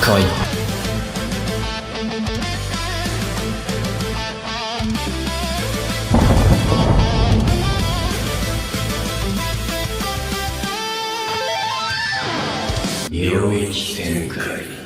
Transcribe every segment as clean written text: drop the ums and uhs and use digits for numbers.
Soy. Yoichi Senkai.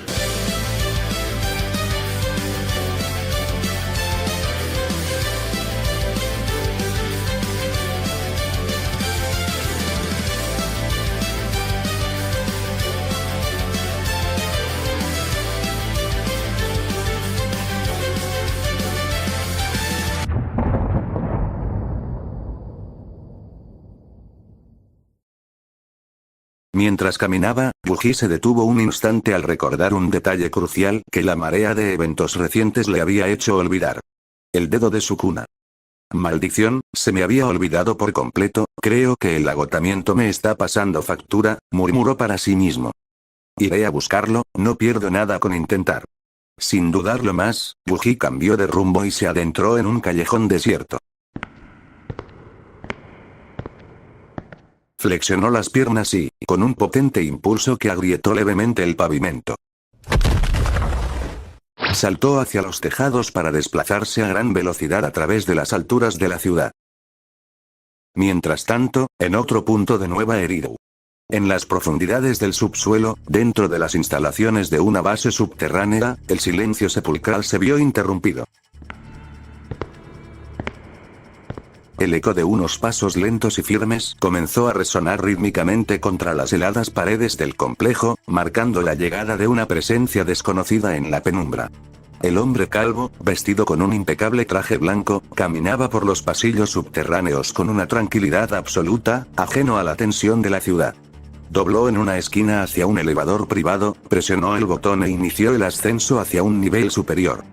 Mientras caminaba, Yuji se detuvo un instante al recordar un detalle crucial que la marea de eventos recientes le había hecho olvidar. El dedo de Sukuna. Maldición, se me había olvidado por completo, creo que el agotamiento me está pasando factura, murmuró para sí mismo. Iré a buscarlo, no pierdo nada con intentar. Sin dudarlo más, Yuji cambió de rumbo y se adentró en un callejón desierto. Flexionó las piernas y, con un potente impulso que agrietó levemente el pavimento, saltó hacia los tejados para desplazarse a gran velocidad a través de las alturas de la ciudad. Mientras tanto, en otro punto de Nueva Eridu, en las profundidades del subsuelo, dentro de las instalaciones de una base subterránea, el silencio sepulcral se vio interrumpido. El eco de unos pasos lentos y firmes comenzó a resonar rítmicamente contra las heladas paredes del complejo, marcando la llegada de una presencia desconocida en la penumbra. El hombre calvo, vestido con un impecable traje blanco, caminaba por los pasillos subterráneos con una tranquilidad absoluta, ajeno a la tensión de la ciudad. Dobló en una esquina hacia un elevador privado, presionó el botón e inició el ascenso hacia un nivel superior.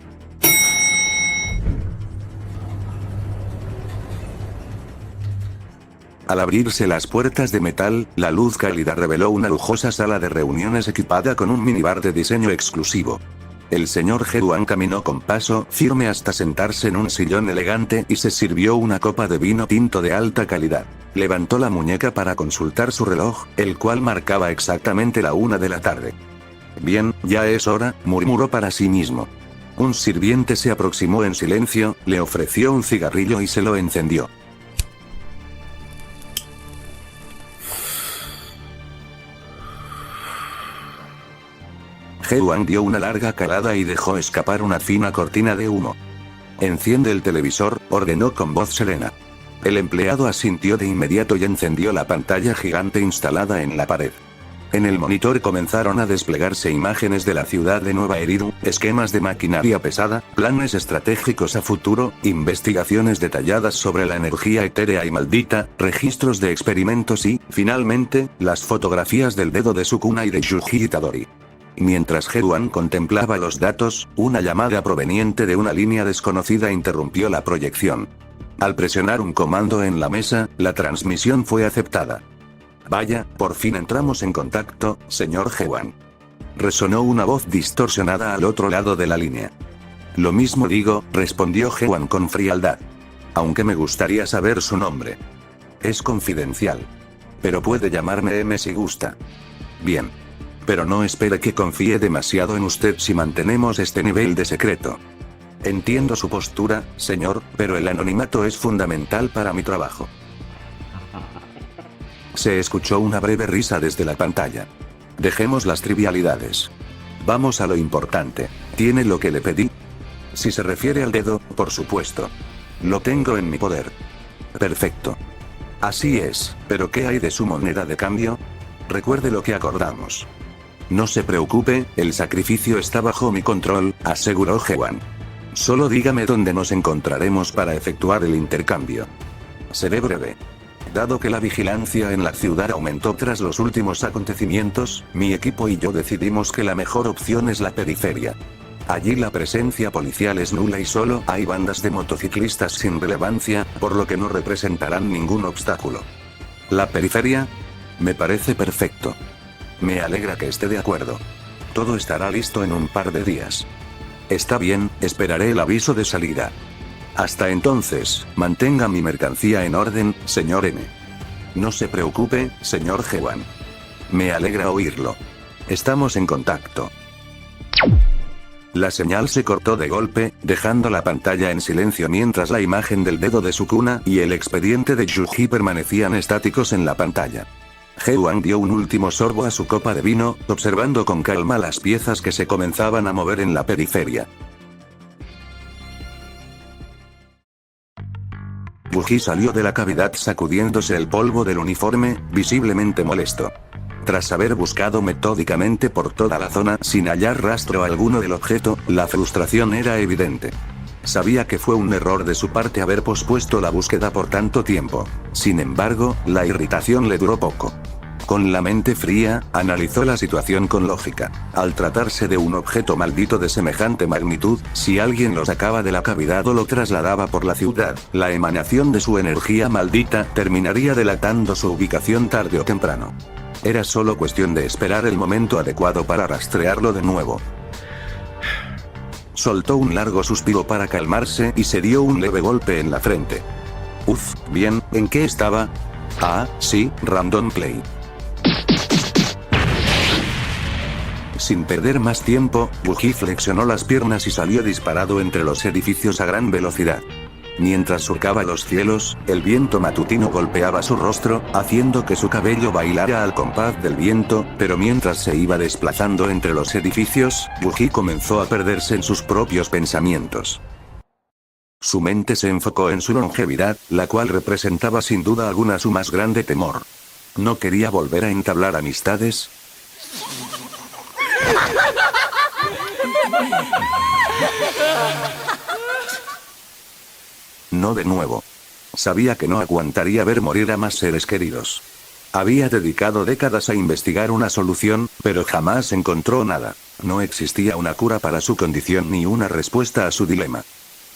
Al abrirse las puertas de metal, la luz cálida reveló una lujosa sala de reuniones equipada con un minibar de diseño exclusivo. El señor Heruan caminó con paso firme hasta sentarse en un sillón elegante y se sirvió una copa de vino tinto de alta calidad. Levantó la muñeca para consultar su reloj, el cual marcaba exactamente la 1 de la tarde. Bien, ya es hora, murmuró para sí mismo. Un sirviente se aproximó en silencio, le ofreció un cigarrillo y se lo encendió. Heruan dio una larga calada y dejó escapar una fina cortina de humo. Enciende el televisor, ordenó con voz serena. El empleado asintió de inmediato y encendió la pantalla gigante instalada en la pared. En el monitor comenzaron a desplegarse imágenes de la ciudad de Nueva Eridu, esquemas de maquinaria pesada, planes estratégicos a futuro, investigaciones detalladas sobre la energía etérea y maldita, registros de experimentos y, finalmente, las fotografías del dedo de Sukuna y de Yuji Itadori. Mientras Heruan contemplaba los datos, una llamada proveniente de una línea desconocida interrumpió la proyección. Al presionar un comando en la mesa, la transmisión fue aceptada. Vaya, por fin entramos en contacto, señor Heruan. Resonó una voz distorsionada al otro lado de la línea. Lo mismo digo, respondió Heruan con frialdad. Aunque me gustaría saber su nombre. Es confidencial. Pero puede llamarme M si gusta. Bien. Pero no espere que confíe demasiado en usted si mantenemos este nivel de secreto. Entiendo su postura, señor, pero el anonimato es fundamental para mi trabajo. Se escuchó una breve risa desde la pantalla. Dejemos las trivialidades. Vamos a lo importante. ¿Tiene lo que le pedí? Si se refiere al dedo, por supuesto. Lo tengo en mi poder. Perfecto. Así es, pero ¿qué hay de su moneda de cambio? Recuerde lo que acordamos. No se preocupe, el sacrificio está bajo mi control, aseguró Heruan. Solo dígame dónde nos encontraremos para efectuar el intercambio. Seré breve. Dado que la vigilancia en la ciudad aumentó tras los últimos acontecimientos, mi equipo y yo decidimos que la mejor opción es la periferia. Allí la presencia policial es nula y solo hay bandas de motociclistas sin relevancia, por lo que no representarán ningún obstáculo. ¿La periferia? Me parece perfecto. Me alegra que esté de acuerdo. Todo estará listo en un par de días. Está bien, esperaré el aviso de salida. Hasta entonces, mantenga mi mercancía en orden, señor M. No se preocupe, señor Heruan. Me alegra oírlo. Estamos en contacto. La señal se cortó de golpe, dejando la pantalla en silencio mientras la imagen del dedo de Sukuna y el expediente de Yuji permanecían estáticos en la pantalla. Hewang dio un último sorbo a su copa de vino, observando con calma las piezas que se comenzaban a mover en la periferia. Yuji salió de la cavidad sacudiéndose el polvo del uniforme, visiblemente molesto. Tras haber buscado metódicamente por toda la zona sin hallar rastro alguno del objeto, la frustración era evidente. Sabía que fue un error de su parte haber pospuesto la búsqueda por tanto tiempo. Sin embargo, la irritación le duró poco. Con la mente fría, analizó la situación con lógica. Al tratarse de un objeto maldito de semejante magnitud, si alguien lo sacaba de la cavidad o lo trasladaba por la ciudad, la emanación de su energía maldita terminaría delatando su ubicación tarde o temprano. Era solo cuestión de esperar el momento adecuado para rastrearlo de nuevo. Soltó un largo suspiro para calmarse y se dio un leve golpe en la frente. Uf, bien, ¿en qué estaba? Ah, sí, Random Play. Sin perder más tiempo, Yuji flexionó las piernas y salió disparado entre los edificios a gran velocidad. Mientras surcaba los cielos, el viento matutino golpeaba su rostro, haciendo que su cabello bailara al compás del viento, pero mientras se iba desplazando entre los edificios, Yuji comenzó a perderse en sus propios pensamientos. Su mente se enfocó en su longevidad, la cual representaba sin duda alguna su más grande temor. ¿No quería volver a entablar amistades? No de nuevo. Sabía que no aguantaría ver morir a más seres queridos. Había dedicado décadas a investigar una solución, pero jamás encontró nada. No existía una cura para su condición ni una respuesta a su dilema.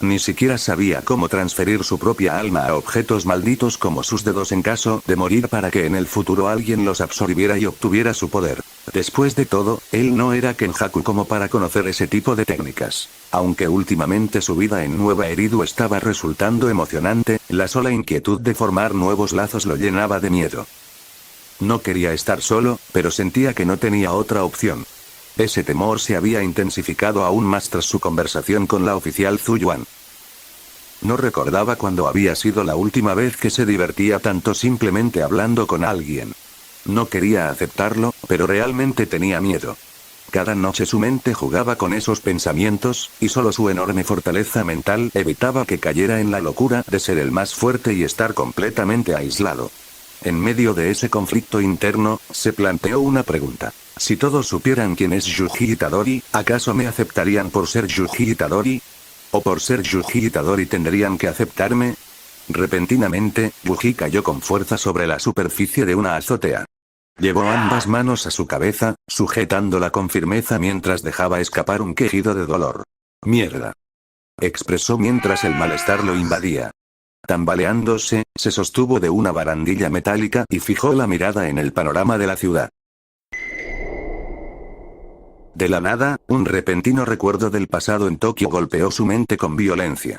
Ni siquiera sabía cómo transferir su propia alma a objetos malditos como sus dedos en caso de morir para que en el futuro alguien los absorbiera y obtuviera su poder. Después de todo, él no era Kenjaku como para conocer ese tipo de técnicas. Aunque últimamente su vida en Nueva Eridu estaba resultando emocionante, la sola inquietud de formar nuevos lazos lo llenaba de miedo. No quería estar solo, pero sentía que no tenía otra opción. Ese temor se había intensificado aún más tras su conversación con la oficial Zhu Yuan. No recordaba cuándo había sido la última vez que se divertía tanto simplemente hablando con alguien. No quería aceptarlo, pero realmente tenía miedo. Cada noche su mente jugaba con esos pensamientos, y solo su enorme fortaleza mental evitaba que cayera en la locura de ser el más fuerte y estar completamente aislado. En medio de ese conflicto interno, se planteó una pregunta. Si todos supieran quién es Yuji Itadori, ¿acaso me aceptarían por ser Yuji Itadori? ¿O por ser Yuji Itadori tendrían que aceptarme? Repentinamente, Yuji cayó con fuerza sobre la superficie de una azotea. Llevó ambas manos a su cabeza, sujetándola con firmeza mientras dejaba escapar un quejido de dolor. «Mierda», expresó mientras el malestar lo invadía. Tambaleándose, se sostuvo de una barandilla metálica y fijó la mirada en el panorama de la ciudad. De la nada, un repentino recuerdo del pasado en Tokio golpeó su mente con violencia.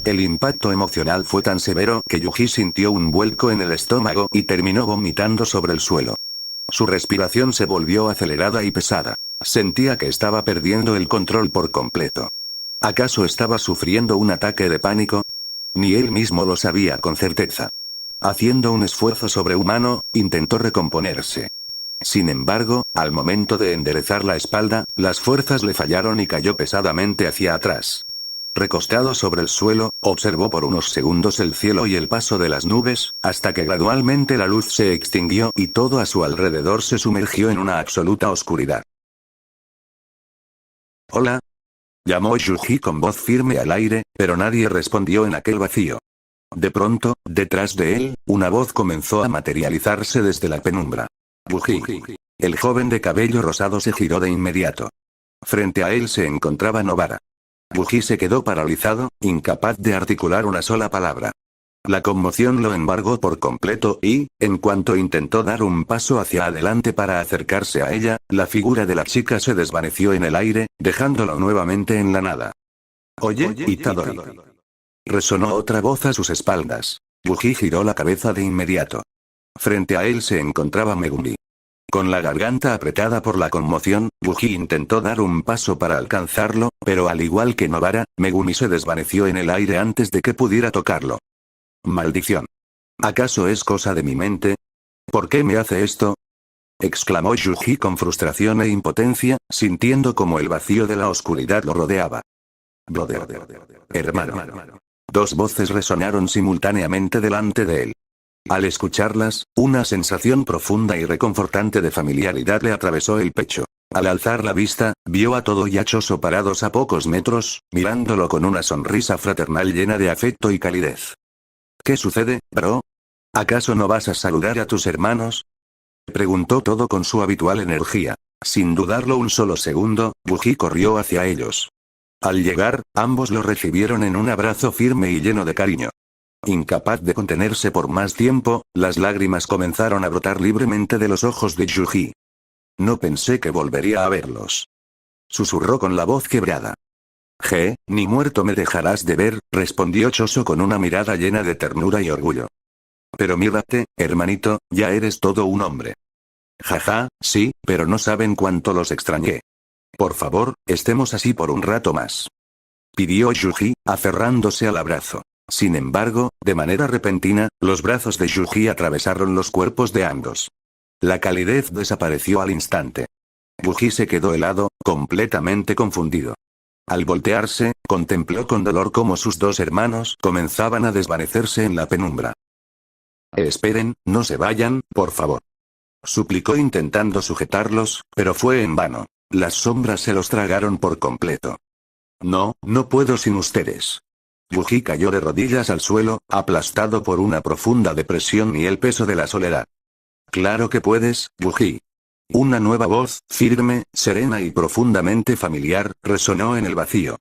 El impacto emocional fue tan severo que Yuji sintió un vuelco en el estómago y terminó vomitando sobre el suelo. Su respiración se volvió acelerada y pesada. Sentía que estaba perdiendo el control por completo. ¿Acaso estaba sufriendo un ataque de pánico? Ni él mismo lo sabía con certeza. Haciendo un esfuerzo sobrehumano, intentó recomponerse. Sin embargo, al momento de enderezar la espalda, las fuerzas le fallaron y cayó pesadamente hacia atrás. Recostado sobre el suelo, observó por unos segundos el cielo y el paso de las nubes, hasta que gradualmente la luz se extinguió y todo a su alrededor se sumergió en una absoluta oscuridad. «Hola», llamó Yuji con voz firme al aire, pero nadie respondió en aquel vacío. De pronto, detrás de él, una voz comenzó a materializarse desde la penumbra. «Yuji». El joven de cabello rosado se giró de inmediato. Frente a él se encontraba Nobara. Yuji se quedó paralizado, incapaz de articular una sola palabra. La conmoción lo embargó por completo y, en cuanto intentó dar un paso hacia adelante para acercarse a ella, la figura de la chica se desvaneció en el aire, dejándolo nuevamente en la nada. «Oye, Itadori», resonó otra voz a sus espaldas. Wuji giró la cabeza de inmediato. Frente a él se encontraba Megumi. Con la garganta apretada por la conmoción, Wuji intentó dar un paso para alcanzarlo, pero al igual que Nobara, Megumi se desvaneció en el aire antes de que pudiera tocarlo. ¡Maldición! ¿Acaso es cosa de mi mente? ¿Por qué me hace esto? Exclamó Yuji con frustración e impotencia, sintiendo como el vacío de la oscuridad lo rodeaba. Brother. Hermano. Dos voces resonaron simultáneamente delante de él. Al escucharlas, una sensación profunda y reconfortante de familiaridad le atravesó el pecho. Al alzar la vista, vio a Todo y a Choso parados a pocos metros, mirándolo con una sonrisa fraternal llena de afecto y calidez. ¿Qué sucede, bro? ¿Acaso no vas a saludar a tus hermanos? Preguntó Todo con su habitual energía. Sin dudarlo un solo segundo, Wuji corrió hacia ellos. Al llegar, ambos lo recibieron en un abrazo firme y lleno de cariño. Incapaz de contenerse por más tiempo, las lágrimas comenzaron a brotar libremente de los ojos de Yuji. No pensé que volvería a verlos. Susurró con la voz quebrada. Ni muerto me dejarás de ver, respondió Choso con una mirada llena de ternura y orgullo. Pero mírate, hermanito, ya eres todo un hombre. Jaja, sí, pero no saben cuánto los extrañé. Por favor, estemos así por un rato más. Pidió Yuji, aferrándose al abrazo. Sin embargo, de manera repentina, los brazos de Yuji atravesaron los cuerpos de ambos. La calidez desapareció al instante. Yuji se quedó helado, completamente confundido. Al voltearse, contempló con dolor cómo sus dos hermanos comenzaban a desvanecerse en la penumbra. Esperen, no se vayan, por favor. Suplicó intentando sujetarlos, pero fue en vano. Las sombras se los tragaron por completo. No puedo sin ustedes. Yuji cayó de rodillas al suelo, aplastado por una profunda depresión y el peso de la soledad. Claro que puedes, Yuji. Una nueva voz, firme, serena y profundamente familiar, resonó en el vacío.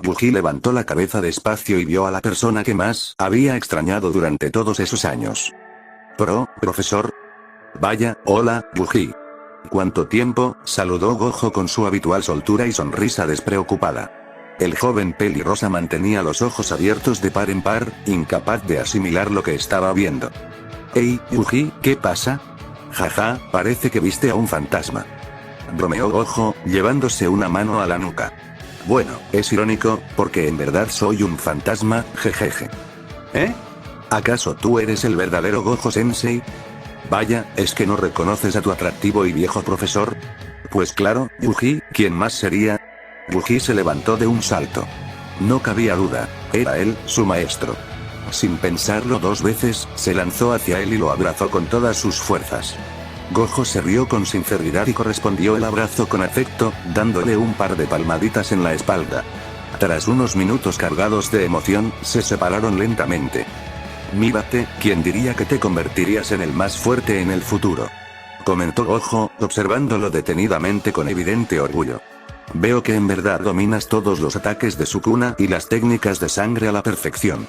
Yuji levantó la cabeza despacio y vio a la persona que más había extrañado durante todos esos años. Profesor. Vaya, hola, Yuji. ¿Cuánto tiempo?, saludó Gojo con su habitual soltura y sonrisa despreocupada. El joven pelirrosa mantenía los ojos abiertos de par en par, incapaz de asimilar lo que estaba viendo. Hey, Yuji, ¿qué pasa? Jaja, parece que viste a un fantasma. Bromeó Gojo, llevándose una mano a la nuca. Bueno, es irónico, porque en verdad soy un fantasma, jejeje. ¿Acaso tú eres el verdadero Gojo-sensei? Vaya, ¿es que no reconoces a tu atractivo y viejo profesor? Pues claro, Yuji, ¿quién más sería? Yuji se levantó de un salto. No cabía duda, era él, su maestro. Sin pensarlo dos veces, se lanzó hacia él y lo abrazó con todas sus fuerzas. Gojo se rió con sinceridad y correspondió el abrazo con afecto, dándole un par de palmaditas en la espalda. Tras unos minutos cargados de emoción, se separaron lentamente. Mírate, ¿quién diría que te convertirías en el más fuerte en el futuro? Comentó Gojo, observándolo detenidamente con evidente orgullo. Veo que en verdad dominas todos los ataques de Sukuna y las técnicas de sangre a la perfección.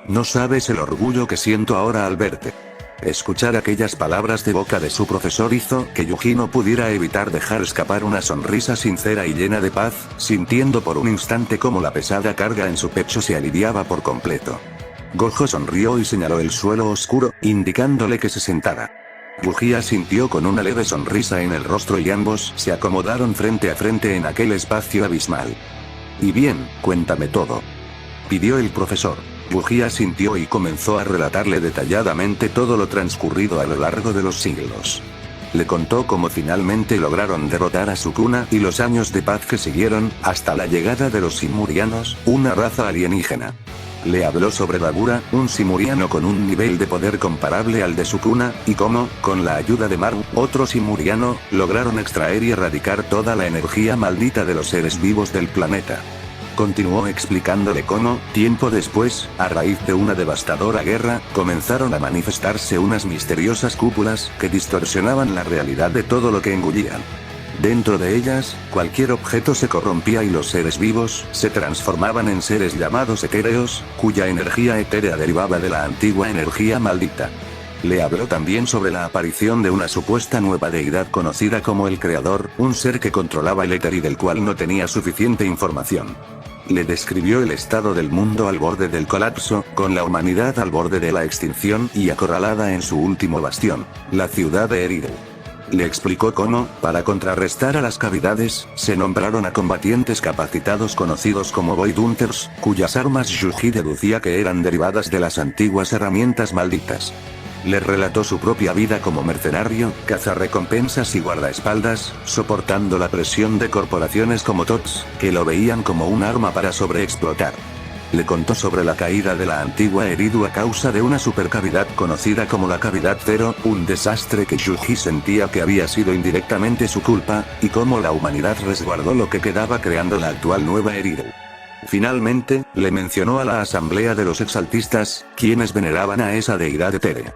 No sabes el orgullo que siento ahora al verte. Escuchar aquellas palabras de boca de su profesor hizo que Yuji no pudiera evitar dejar escapar una sonrisa sincera y llena de paz, sintiendo por un instante cómo la pesada carga en su pecho se aliviaba por completo. Gojo sonrió y señaló el suelo oscuro, indicándole que se sentara. Yuji asintió con una leve sonrisa en el rostro y ambos se acomodaron frente a frente en aquel espacio abismal. Y bien, cuéntame todo. Pidió el profesor. Yuji asintió y comenzó a relatarle detalladamente todo lo transcurrido a lo largo de los siglos. Le contó cómo finalmente lograron derrotar a Sukuna y los años de paz que siguieron, hasta la llegada de los Simurianos, una raza alienígena. Le habló sobre Dabura, un Simuriano con un nivel de poder comparable al de Sukuna, y cómo, con la ayuda de Maru, otro Simuriano, lograron extraer y erradicar toda la energía maldita de los seres vivos del planeta. Continuó explicándole cómo, tiempo después, a raíz de una devastadora guerra, comenzaron a manifestarse unas misteriosas cúpulas que distorsionaban la realidad de todo lo que engullían. Dentro de ellas, cualquier objeto se corrompía y los seres vivos se transformaban en seres llamados etéreos, cuya energía etérea derivaba de la antigua energía maldita. Le habló también sobre la aparición de una supuesta nueva deidad conocida como el Creador, un ser que controlaba el éter y del cual no tenía suficiente información. Le describió el estado del mundo al borde del colapso, con la humanidad al borde de la extinción y acorralada en su último bastión, la ciudad de Eridu. Le explicó cómo, para contrarrestar a las cavidades, se nombraron a combatientes capacitados conocidos como Void Hunters, cuyas armas Yuji deducía que eran derivadas de las antiguas herramientas malditas. Le relató su propia vida como mercenario, cazarrecompensas y guardaespaldas, soportando la presión de corporaciones como TOTS, que lo veían como un arma para sobreexplotar. Le contó sobre la caída de la antigua Eridu a causa de una supercavidad conocida como la Cavidad Cero, un desastre que Yuji sentía que había sido indirectamente su culpa, y cómo la humanidad resguardó lo que quedaba creando la actual nueva Eridu. Finalmente, le mencionó a la asamblea de los exaltistas, quienes veneraban a esa deidad etérea.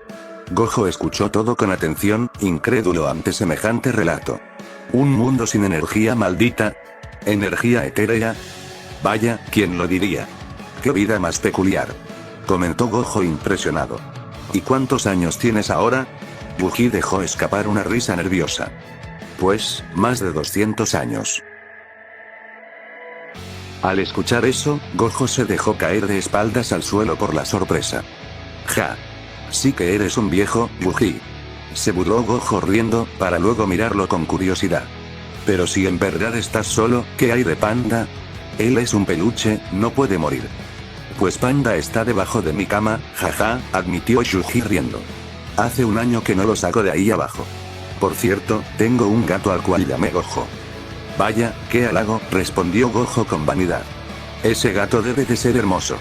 Gojo escuchó todo con atención, incrédulo ante semejante relato. ¿Un mundo sin energía maldita? ¿Energía etérea? Vaya, ¿quién lo diría? ¡Qué vida más peculiar!, comentó Gojo impresionado. ¿Y cuántos años tienes ahora? Yuji dejó escapar una risa nerviosa. Pues, más de 200 años. Al escuchar eso, Gojo se dejó caer de espaldas al suelo por la sorpresa. Ja. Sí que eres un viejo, Yuji. Se burló Gojo riendo, para luego mirarlo con curiosidad. Pero si en verdad estás solo, ¿qué hay de Panda? Él es un peluche, no puede morir. Pues Panda está debajo de mi cama, jaja, admitió Yuji riendo. Hace un año que no lo saco de ahí abajo. Por cierto, tengo un gato al cual llamé Gojo. Vaya, qué halago, respondió Gojo con vanidad. Ese gato debe de ser hermoso.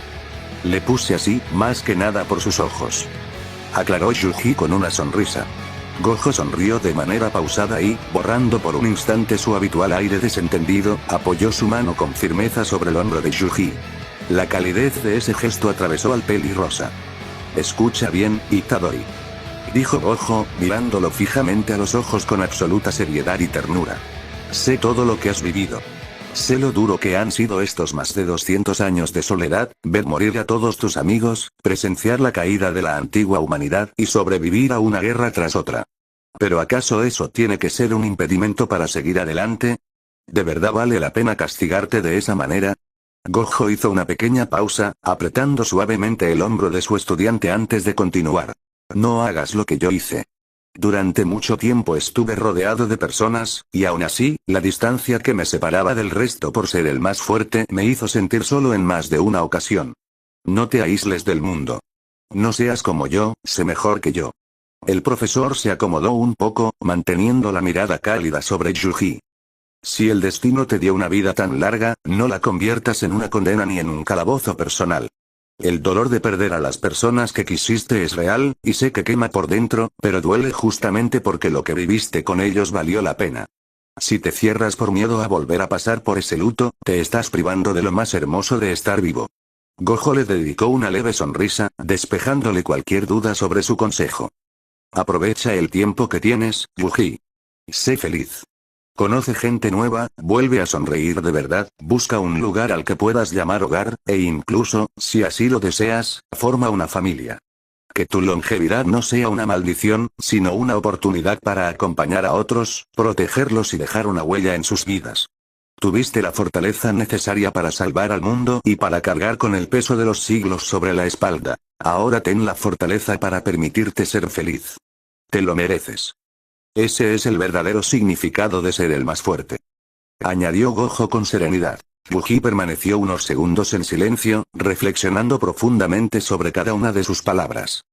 Le puse así, más que nada por sus ojos. Aclaró Yuji con una sonrisa. Gojo sonrió de manera pausada y, borrando por un instante su habitual aire desentendido, apoyó su mano con firmeza sobre el hombro de Yuji. La calidez de ese gesto atravesó al pelirrosa. Escucha bien, Itadori. Dijo Gojo, mirándolo fijamente a los ojos con absoluta seriedad y ternura. Sé todo lo que has vivido. Sé lo duro que han sido estos más de 200 años de soledad, ver morir a todos tus amigos, presenciar la caída de la antigua humanidad y sobrevivir a una guerra tras otra. ¿Pero acaso eso tiene que ser un impedimento para seguir adelante? ¿De verdad vale la pena castigarte de esa manera? Gojo hizo una pequeña pausa, apretando suavemente el hombro de su estudiante antes de continuar. No hagas lo que yo hice. Durante mucho tiempo estuve rodeado de personas, y aún así, la distancia que me separaba del resto por ser el más fuerte me hizo sentir solo en más de una ocasión. No te aísles del mundo. No seas como yo, sé mejor que yo. El profesor se acomodó un poco, manteniendo la mirada cálida sobre Yuji. Si el destino te dio una vida tan larga, no la conviertas en una condena ni en un calabozo personal. El dolor de perder a las personas que quisiste es real, y sé que quema por dentro, pero duele justamente porque lo que viviste con ellos valió la pena. Si te cierras por miedo a volver a pasar por ese luto, te estás privando de lo más hermoso de estar vivo. Gojo le dedicó una leve sonrisa, despejándole cualquier duda sobre su consejo. Aprovecha el tiempo que tienes, Yuji. Sé feliz. Conoce gente nueva, vuelve a sonreír de verdad, busca un lugar al que puedas llamar hogar, e incluso, si así lo deseas, forma una familia. Que tu longevidad no sea una maldición, sino una oportunidad para acompañar a otros, protegerlos y dejar una huella en sus vidas. Tuviste la fortaleza necesaria para salvar al mundo y para cargar con el peso de los siglos sobre la espalda. Ahora ten la fortaleza para permitirte ser feliz. Te lo mereces. Ese es el verdadero significado de ser el más fuerte. Añadió Gojo con serenidad. Yuji permaneció unos segundos en silencio, reflexionando profundamente sobre cada una de sus palabras.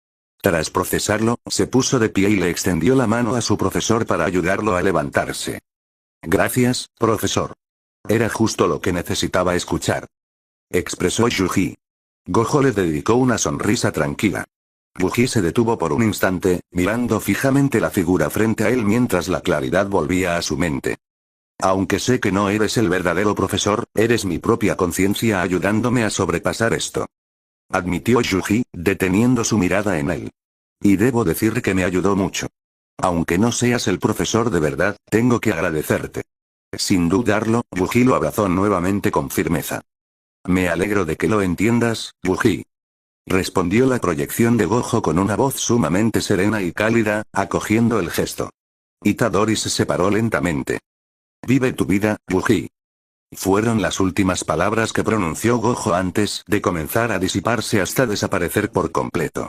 Tras procesarlo, se puso de pie y le extendió la mano a su profesor para ayudarlo a levantarse. Gracias, profesor. Era justo lo que necesitaba escuchar. Expresó Yuji. Gojo le dedicó una sonrisa tranquila. Yuji se detuvo por un instante, mirando fijamente la figura frente a él mientras la claridad volvía a su mente. Aunque sé que no eres el verdadero profesor, eres mi propia conciencia ayudándome a sobrepasar esto. Admitió Yuji, deteniendo su mirada en él. Y debo decir que me ayudó mucho. Aunque no seas el profesor de verdad, tengo que agradecerte. Sin dudarlo, Yuji lo abrazó nuevamente con firmeza. Me alegro de que lo entiendas, Yuji. Respondió la proyección de Gojo con una voz sumamente serena y cálida, acogiendo el gesto. Itadori se separó lentamente. Vive tu vida, Yuji. Fueron las últimas palabras que pronunció Gojo antes de comenzar a disiparse hasta desaparecer por completo.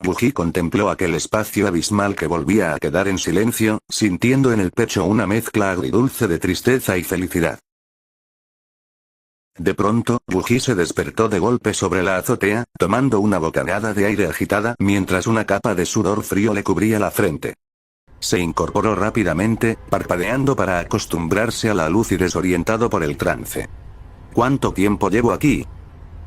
Wookie contempló aquel espacio abismal que volvía a quedar en silencio, sintiendo en el pecho una mezcla agridulce de tristeza y felicidad. De pronto, Wookie se despertó de golpe sobre la azotea, tomando una bocanada de aire agitada mientras una capa de sudor frío le cubría la frente. Se incorporó rápidamente, parpadeando para acostumbrarse a la luz y desorientado por el trance. ¿Cuánto tiempo llevo aquí?,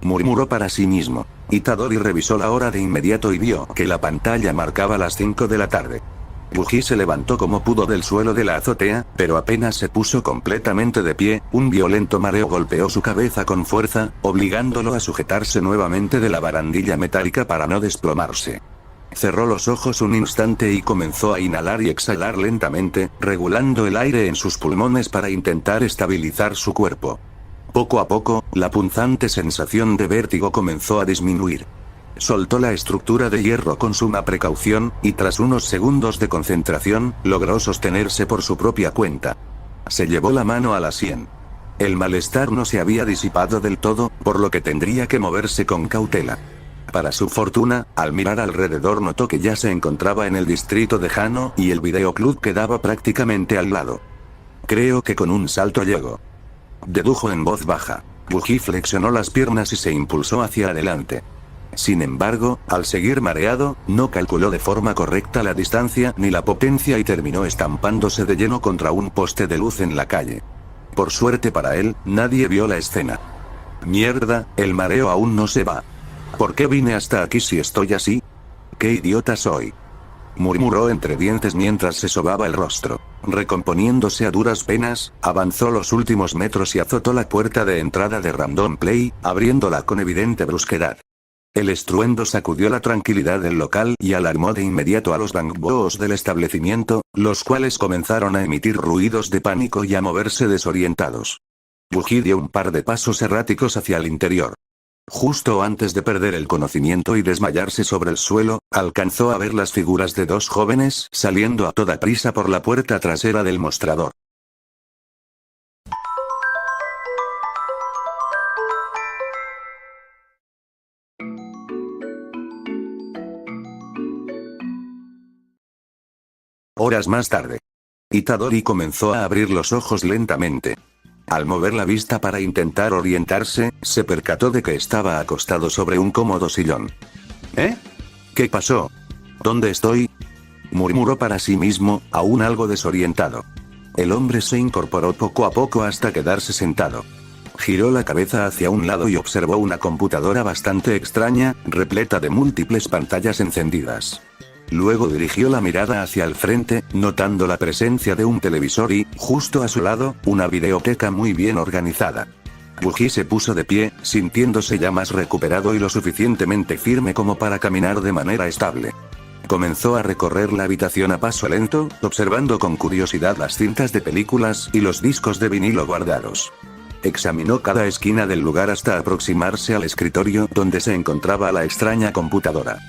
murmuró para sí mismo. Itadori revisó la hora de inmediato y vio que la pantalla marcaba las 5 de la tarde. Wookie se levantó como pudo del suelo de la azotea, pero apenas se puso completamente de pie, un violento mareo golpeó su cabeza con fuerza, obligándolo a sujetarse nuevamente de la barandilla metálica para no desplomarse. Cerró los ojos un instante y comenzó a inhalar y exhalar lentamente, regulando el aire en sus pulmones para intentar estabilizar su cuerpo. Poco a poco, la punzante sensación de vértigo comenzó a disminuir. Soltó la estructura de hierro con suma precaución, y tras unos segundos de concentración, logró sostenerse por su propia cuenta. Se llevó la mano a la sien. El malestar no se había disipado del todo, por lo que tendría que moverse con cautela. Para su fortuna, al mirar alrededor notó que ya se encontraba en el distrito de Hano y el videoclub quedaba prácticamente al lado. Creo que con un salto llego, dedujo en voz baja. Wookie flexionó las piernas y se impulsó hacia adelante. Sin embargo, al seguir mareado, no calculó de forma correcta la distancia ni la potencia y terminó estampándose de lleno contra un poste de luz en la calle. Por suerte para él, nadie vio la escena. Mierda, el mareo aún no se va. ¿Por qué vine hasta aquí si estoy así? ¡Qué idiota soy!, murmuró entre dientes mientras se sobaba el rostro. Recomponiéndose a duras penas, avanzó los últimos metros y azotó la puerta de entrada de Random Play, abriéndola con evidente brusquedad. El estruendo sacudió la tranquilidad del local y alarmó de inmediato a los bangboos del establecimiento, los cuales comenzaron a emitir ruidos de pánico y a moverse desorientados. Wookie dio un par de pasos erráticos hacia el interior. Justo antes de perder el conocimiento y desmayarse sobre el suelo, alcanzó a ver las figuras de dos jóvenes saliendo a toda prisa por la puerta trasera del mostrador. Horas más tarde, Itadori comenzó a abrir los ojos lentamente. Al mover la vista para intentar orientarse, se percató de que estaba acostado sobre un cómodo sillón. ¿Eh? ¿Qué pasó? ¿Dónde estoy?, murmuró para sí mismo, aún algo desorientado. El hombre se incorporó poco a poco hasta quedarse sentado. Giró la cabeza hacia un lado y observó una computadora bastante extraña, repleta de múltiples pantallas encendidas. Luego dirigió la mirada hacia el frente, notando la presencia de un televisor y, justo a su lado, una videoteca muy bien organizada. Wookie se puso de pie, sintiéndose ya más recuperado y lo suficientemente firme como para caminar de manera estable. Comenzó a recorrer la habitación a paso lento, observando con curiosidad las cintas de películas y los discos de vinilo guardados. Examinó cada esquina del lugar hasta aproximarse al escritorio donde se encontraba la extraña computadora.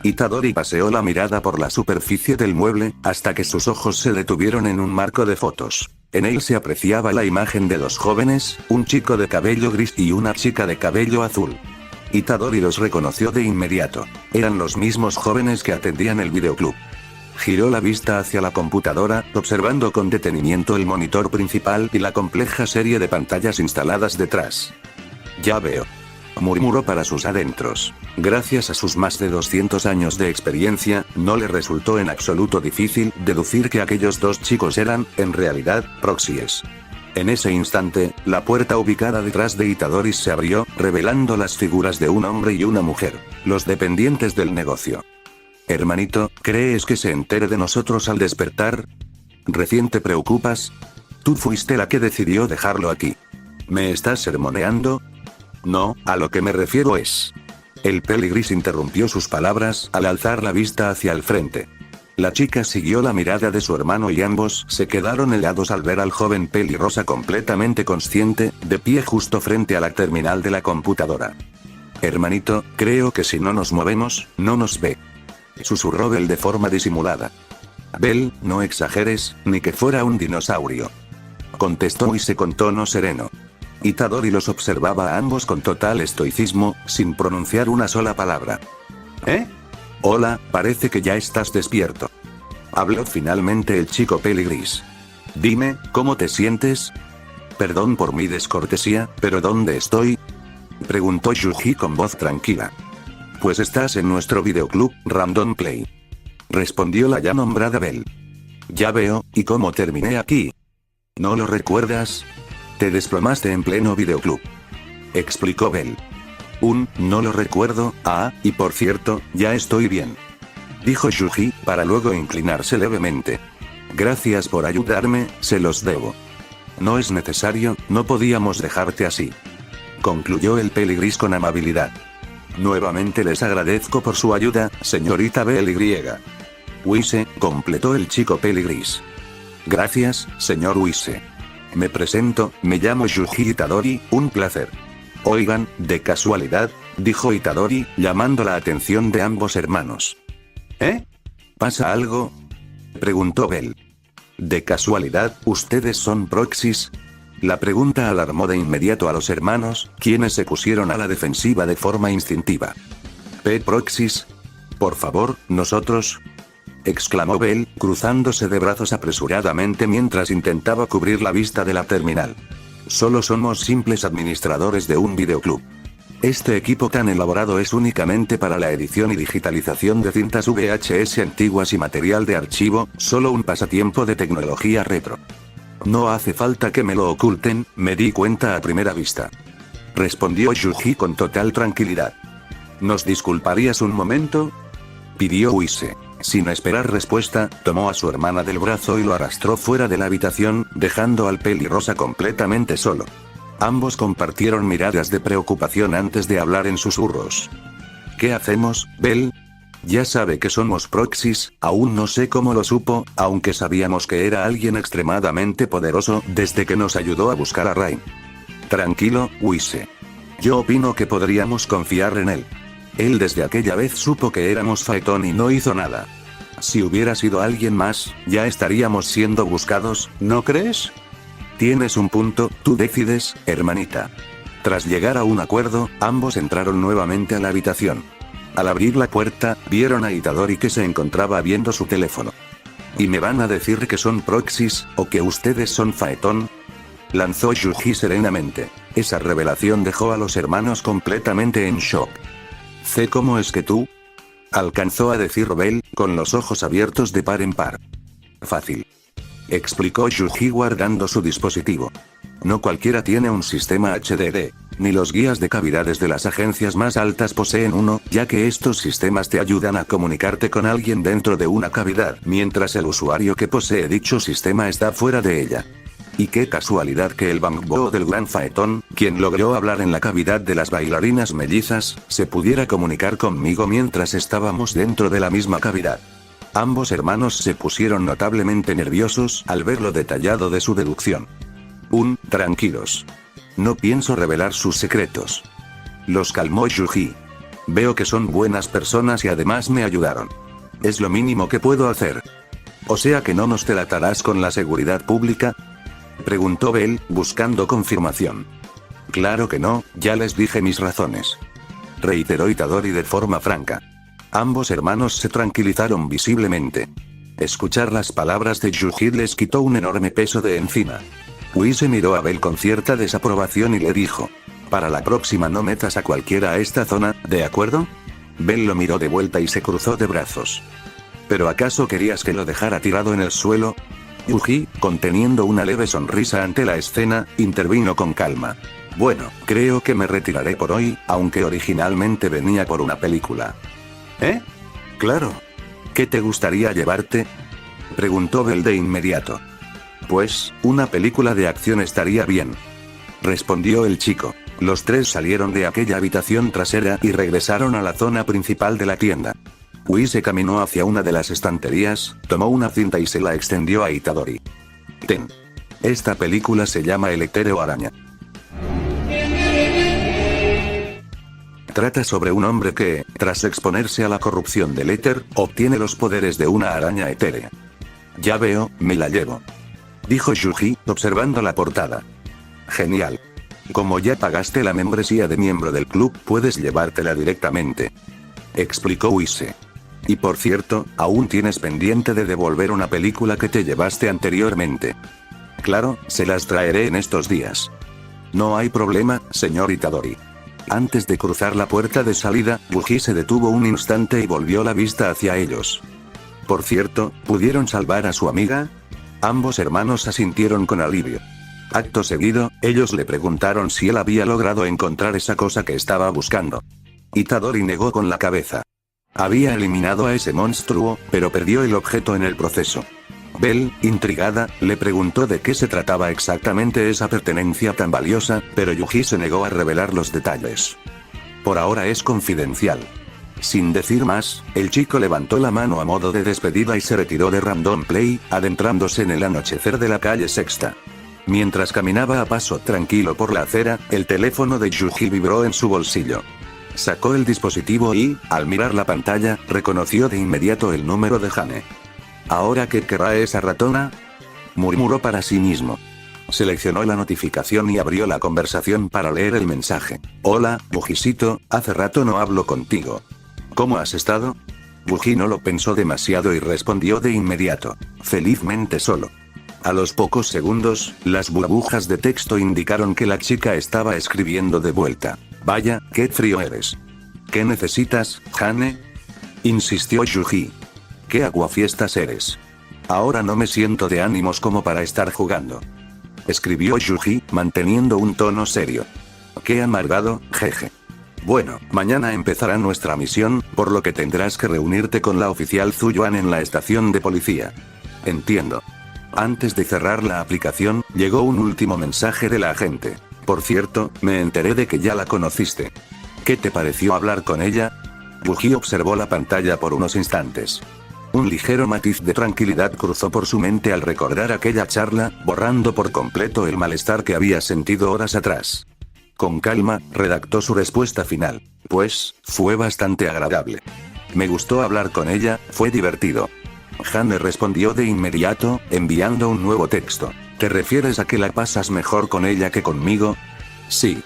Itadori paseó la mirada por la superficie del mueble, hasta que sus ojos se detuvieron en un marco de fotos. En él se apreciaba la imagen de dos jóvenes, un chico de cabello gris y una chica de cabello azul. Itadori los reconoció de inmediato. Eran los mismos jóvenes que atendían el videoclub. Giró la vista hacia la computadora, observando con detenimiento el monitor principal y la compleja serie de pantallas instaladas detrás. Ya veo, murmuró para sus adentros. Gracias a sus más de 200 años de experiencia, no le resultó en absoluto difícil deducir que aquellos dos chicos eran, en realidad, proxies. En ese instante, la puerta ubicada detrás de Itadori se abrió, revelando las figuras de un hombre y una mujer, los dependientes del negocio. Hermanito, ¿crees que se entere de nosotros al despertar? ¿Recién te preocupas? Tú fuiste la que decidió dejarlo aquí. ¿Me estás sermoneando? No, a lo que me refiero es... El peligris interrumpió sus palabras al alzar la vista hacia el frente. La chica siguió la mirada de su hermano y ambos se quedaron helados al ver al joven pelirrosa completamente consciente, de pie justo frente a la terminal de la computadora. Hermanito, creo que si no nos movemos, no nos ve. Susurró Bell de forma disimulada. Bell, no exageres, ni que fuera un dinosaurio. Contestó Moise con tono sereno. Itadori los observaba a ambos con total estoicismo, sin pronunciar una sola palabra. ¿Eh? Hola, parece que ya estás despierto. Habló finalmente el chico peligris. Dime, ¿cómo te sientes? Perdón por mi descortesía, pero ¿dónde estoy? Preguntó Yuji con voz tranquila. Pues estás en nuestro videoclub, Random Play. Respondió la ya nombrada Bell. Ya veo, ¿y cómo terminé aquí? ¿No lo recuerdas? Te desplomaste en pleno videoclub. Explicó Bell. No lo recuerdo, y por cierto, ya estoy bien. Dijo Yuji, para luego inclinarse levemente. Gracias por ayudarme, se los debo. No es necesario, no podíamos dejarte así. Concluyó el peligris con amabilidad. Nuevamente les agradezco por su ayuda, señorita Bell. Wise, completó el chico peligris. Gracias, señor Wise. Me presento, me llamo Yuji Itadori, un placer. Oigan, de casualidad, dijo Itadori, llamando la atención de ambos hermanos. ¿Eh? ¿Pasa algo? Preguntó Bell. ¿De casualidad, ustedes son proxies? La pregunta alarmó de inmediato a los hermanos, quienes se pusieron a la defensiva de forma instintiva. ¿Proxies? Por favor, nosotros, exclamó Bell, cruzándose de brazos apresuradamente mientras intentaba cubrir la vista de la terminal. Solo somos simples administradores de un videoclub. Este equipo tan elaborado es únicamente para la edición y digitalización de cintas VHS antiguas y material de archivo, solo un pasatiempo de tecnología retro. No hace falta que me lo oculten, me di cuenta a primera vista. Respondió Yuji con total tranquilidad. ¿Nos disculparías un momento? Pidió Wise. Sin esperar respuesta, tomó a su hermana del brazo y lo arrastró fuera de la habitación, dejando al pelirrosa completamente solo. Ambos compartieron miradas de preocupación antes de hablar en susurros. ¿Qué hacemos, Bell? Ya sabe que somos proxies, aún no sé cómo lo supo, aunque sabíamos que era alguien extremadamente poderoso desde que nos ayudó a buscar a Rain. Tranquilo, Wise. Yo opino que podríamos confiar en él. Él desde aquella vez supo que éramos Phaeton y no hizo nada. Si hubiera sido alguien más, ya estaríamos siendo buscados, ¿no crees? Tienes un punto, tú decides, hermanita. Tras llegar a un acuerdo, ambos entraron nuevamente a la habitación. Al abrir la puerta, vieron a Itadori que se encontraba viendo su teléfono. ¿Y me van a decir que son proxies, o que ustedes son Phaeton? Lanzó Yuji serenamente. Esa revelación dejó a los hermanos completamente en shock. ¿Cómo es que tú? Alcanzó a decir Bell, con los ojos abiertos de par en par. Fácil. Explicó Yuji guardando su dispositivo. No cualquiera tiene un sistema HDD, ni los guías de cavidades de las agencias más altas poseen uno, ya que estos sistemas te ayudan a comunicarte con alguien dentro de una cavidad, mientras el usuario que posee dicho sistema está fuera de ella. Y qué casualidad que el Bangbo del Gran Phaeton, quien logró hablar en la cavidad de las bailarinas mellizas, se pudiera comunicar conmigo mientras estábamos dentro de la misma cavidad. Ambos hermanos se pusieron notablemente nerviosos al ver lo detallado de su deducción. Tranquilos. No pienso revelar sus secretos. Los calmó Yuji. Veo que son buenas personas y además me ayudaron. Es lo mínimo que puedo hacer. ¿O sea que no nos tratarás con la seguridad pública? Preguntó Bell, buscando confirmación. Claro que no, ya les dije mis razones. Reiteró Itadori de forma franca. Ambos hermanos se tranquilizaron visiblemente. Escuchar las palabras de Yuji les quitó un enorme peso de encima. Wise miró a Bell con cierta desaprobación y le dijo. Para la próxima no metas a cualquiera a esta zona, ¿de acuerdo? Bell lo miró de vuelta y se cruzó de brazos. ¿Pero acaso querías que lo dejara tirado en el suelo? Yuji, conteniendo una leve sonrisa ante la escena, intervino con calma. Bueno, creo que me retiraré por hoy, aunque originalmente venía por una película. ¿Eh? Claro. ¿Qué te gustaría llevarte? Preguntó Bell de inmediato. Pues, una película de acción estaría bien. Respondió el chico. Los tres salieron de aquella habitación trasera y regresaron a la zona principal de la tienda. Wise caminó hacia una de las estanterías, tomó una cinta y se la extendió a Itadori. Ten. Esta película se llama El etéreo araña. Trata sobre un hombre que, tras exponerse a la corrupción del éter, obtiene los poderes de una araña etérea. Ya veo, me la llevo. Dijo Yuji, observando la portada. Genial. Como ya pagaste la membresía de miembro del club, puedes llevártela directamente. Explicó Wise. Y por cierto, aún tienes pendiente de devolver una película que te llevaste anteriormente. Claro, se las traeré en estos días. No hay problema, señor Itadori. Antes de cruzar la puerta de salida, Yuji se detuvo un instante y volvió la vista hacia ellos. Por cierto, ¿pudieron salvar a su amiga? Ambos hermanos asintieron con alivio. Acto seguido, ellos le preguntaron si él había logrado encontrar esa cosa que estaba buscando. Itadori negó con la cabeza. Había eliminado a ese monstruo, pero perdió el objeto en el proceso. Bell, intrigada, le preguntó de qué se trataba exactamente esa pertenencia tan valiosa, pero Yuji se negó a revelar los detalles. Por ahora es confidencial. Sin decir más, el chico levantó la mano a modo de despedida y se retiró de Random Play, adentrándose en el anochecer de la calle Sexta. Mientras caminaba a paso tranquilo por la acera, el teléfono de Yuji vibró en su bolsillo. Sacó el dispositivo y, al mirar la pantalla, reconoció de inmediato el número de Hane. ¿Ahora qué querrá esa ratona?, murmuró para sí mismo. Seleccionó la notificación y abrió la conversación para leer el mensaje. Hola, Yujisito, hace rato no hablo contigo. ¿Cómo has estado? Yuji no lo pensó demasiado y respondió de inmediato. Felizmente solo. A los pocos segundos, las burbujas de texto indicaron que la chica estaba escribiendo de vuelta. Vaya, qué frío eres. ¿Qué necesitas, Hane?, insistió Yuji. ¿Qué aguafiestas eres? Ahora no me siento de ánimos como para estar jugando. Escribió Yuji, manteniendo un tono serio. Qué amargado, jeje. Bueno, mañana empezará nuestra misión, por lo que tendrás que reunirte con la oficial Zuyuan en la estación de policía. Entiendo. Antes de cerrar la aplicación, llegó un último mensaje de la agente. Por cierto, me enteré de que ya la conociste. ¿Qué te pareció hablar con ella? Yuji observó la pantalla por unos instantes. Un ligero matiz de tranquilidad cruzó por su mente al recordar aquella charla, borrando por completo el malestar que había sentido horas atrás. Con calma, redactó su respuesta final. Pues, fue bastante agradable. Me gustó hablar con ella, fue divertido. Hane respondió de inmediato, enviando un nuevo texto. ¿Te refieres a que la pasas mejor con ella que conmigo? Sí.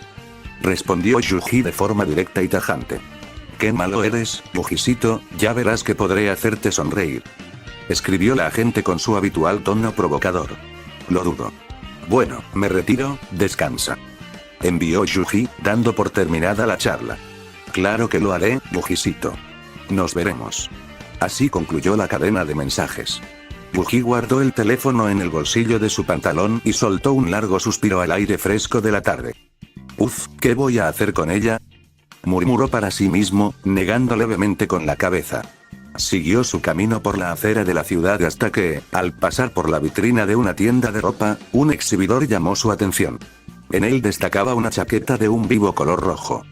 Respondió Yuji de forma directa y tajante. Qué malo eres, Yujisito, ya verás que podré hacerte sonreír. Escribió la agente con su habitual tono provocador. Lo dudo. Bueno, me retiro, descansa. Envió Yuji, dando por terminada la charla. Claro que lo haré, Yujisito. Nos veremos. Así concluyó la cadena de mensajes. Yuji guardó el teléfono en el bolsillo de su pantalón y soltó un largo suspiro al aire fresco de la tarde. Uf, ¿qué voy a hacer con ella?, murmuró para sí mismo, negando levemente con la cabeza. Siguió su camino por la acera de la ciudad hasta que, al pasar por la vitrina de una tienda de ropa, un exhibidor llamó su atención. En él destacaba una chaqueta de un vivo color rojo.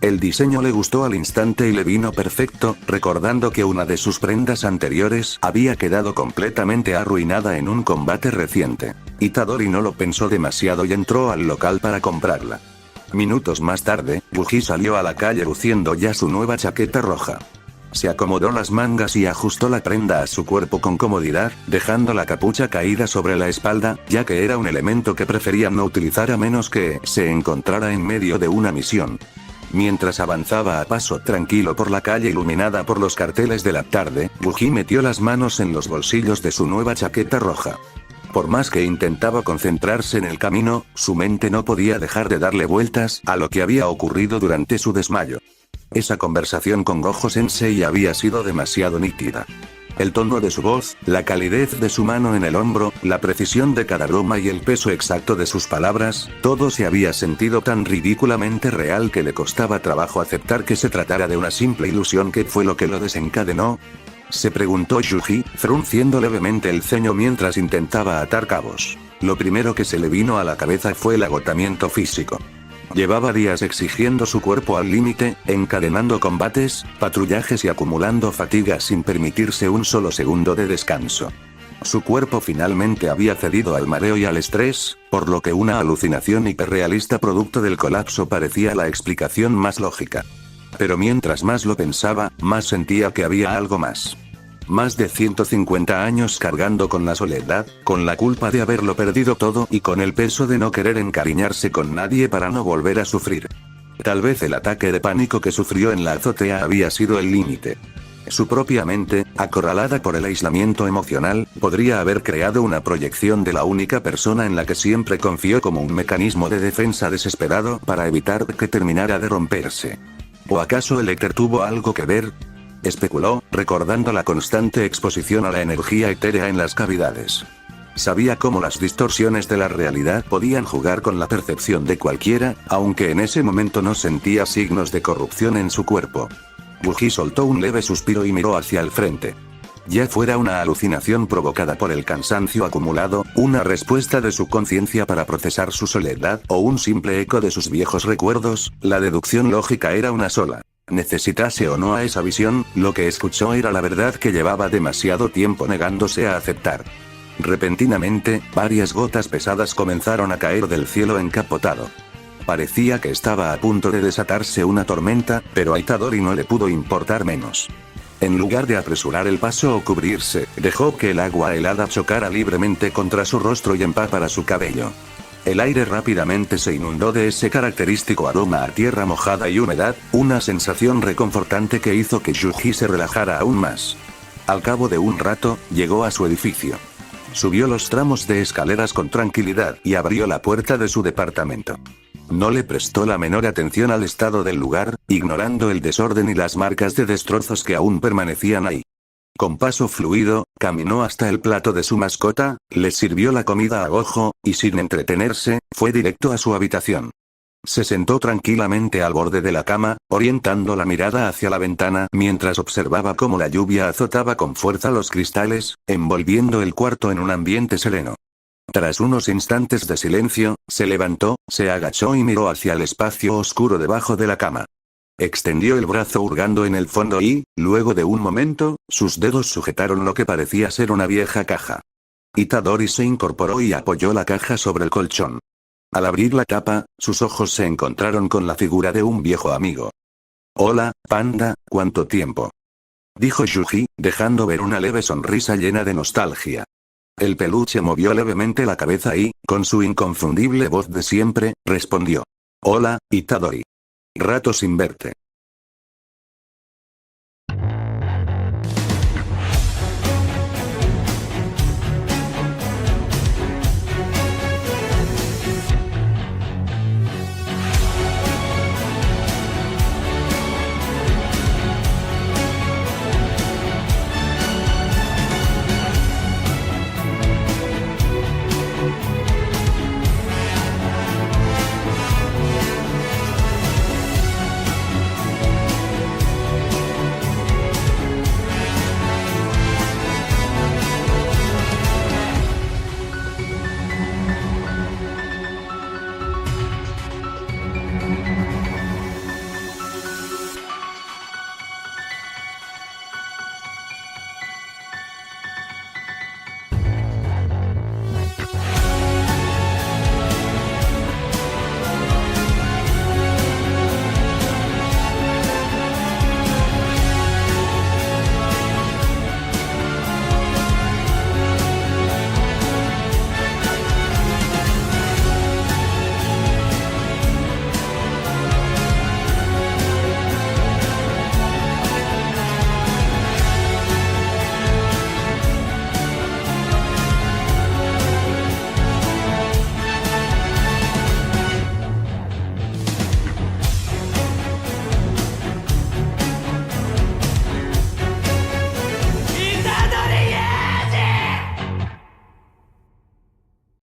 El diseño le gustó al instante y le vino perfecto, recordando que una de sus prendas anteriores había quedado completamente arruinada en un combate reciente. Itadori no lo pensó demasiado y entró al local para comprarla. Minutos más tarde, Yuji salió a la calle luciendo ya su nueva chaqueta roja. Se acomodó las mangas y ajustó la prenda a su cuerpo con comodidad, dejando la capucha caída sobre la espalda, ya que era un elemento que prefería no utilizar a menos que se encontrara en medio de una misión. Mientras avanzaba a paso tranquilo por la calle iluminada por los carteles de la tarde, Yuji metió las manos en los bolsillos de su nueva chaqueta roja. Por más que intentaba concentrarse en el camino, su mente no podía dejar de darle vueltas a lo que había ocurrido durante su desmayo. Esa conversación con Gojo Sensei había sido demasiado nítida. El tono de su voz, la calidez de su mano en el hombro, la precisión de cada broma y el peso exacto de sus palabras, todo se había sentido tan ridículamente real que le costaba trabajo aceptar que se tratara de una simple ilusión. ¿Qué fue lo que lo desencadenó?, se preguntó Yuji, frunciendo levemente el ceño mientras intentaba atar cabos. Lo primero que se le vino a la cabeza fue el agotamiento físico. Llevaba días exigiendo su cuerpo al límite, encadenando combates, patrullajes y acumulando fatiga sin permitirse un solo segundo de descanso. Su cuerpo finalmente había cedido al mareo y al estrés, por lo que una alucinación hiperrealista producto del colapso parecía la explicación más lógica. Pero mientras más lo pensaba, más sentía que había algo más. Más de 150 años cargando con la soledad, con la culpa de haberlo perdido todo y con el peso de no querer encariñarse con nadie para no volver a sufrir. Tal vez el ataque de pánico que sufrió en la azotea había sido el límite. Su propia mente, acorralada por el aislamiento emocional, podría haber creado una proyección de la única persona en la que siempre confió como un mecanismo de defensa desesperado para evitar que terminara de romperse. ¿O acaso el éter tuvo algo que ver? Especuló, recordando la constante exposición a la energía etérea en las cavidades. Sabía cómo las distorsiones de la realidad podían jugar con la percepción de cualquiera, aunque en ese momento no sentía signos de corrupción en su cuerpo. Wuji soltó un leve suspiro y miró hacia el frente. Ya fuera una alucinación provocada por el cansancio acumulado, una respuesta de su conciencia para procesar su soledad, o un simple eco de sus viejos recuerdos, la deducción lógica era una sola. Necesitase o no a esa visión, lo que escuchó era la verdad que llevaba demasiado tiempo negándose a aceptar. Repentinamente, varias gotas pesadas comenzaron a caer del cielo encapotado. Parecía que estaba a punto de desatarse una tormenta, pero a Itadori no le pudo importar menos. En lugar de apresurar el paso o cubrirse, dejó que el agua helada chocara libremente contra su rostro y empapara su cabello. El aire rápidamente se inundó de ese característico aroma a tierra mojada y humedad, una sensación reconfortante que hizo que Yuji se relajara aún más. Al cabo de un rato, llegó a su edificio. Subió los tramos de escaleras con tranquilidad y abrió la puerta de su departamento. No le prestó la menor atención al estado del lugar, ignorando el desorden y las marcas de destrozos que aún permanecían ahí. Con paso fluido, caminó hasta el plato de su mascota, le sirvió la comida a gojo, y sin entretenerse, fue directo a su habitación. Se sentó tranquilamente al borde de la cama, orientando la mirada hacia la ventana mientras observaba cómo la lluvia azotaba con fuerza los cristales, envolviendo el cuarto en un ambiente sereno. Tras unos instantes de silencio, se levantó, se agachó y miró hacia el espacio oscuro debajo de la cama. Extendió el brazo hurgando en el fondo y, luego de un momento, sus dedos sujetaron lo que parecía ser una vieja caja. Itadori se incorporó y apoyó la caja sobre el colchón. Al abrir la tapa, sus ojos se encontraron con la figura de un viejo amigo. «Hola, panda, ¿cuánto tiempo?», dijo Yuji, dejando ver una leve sonrisa llena de nostalgia. El peluche movió levemente la cabeza y, con su inconfundible voz de siempre, respondió. «Hola, Itadori. Rato sin verte».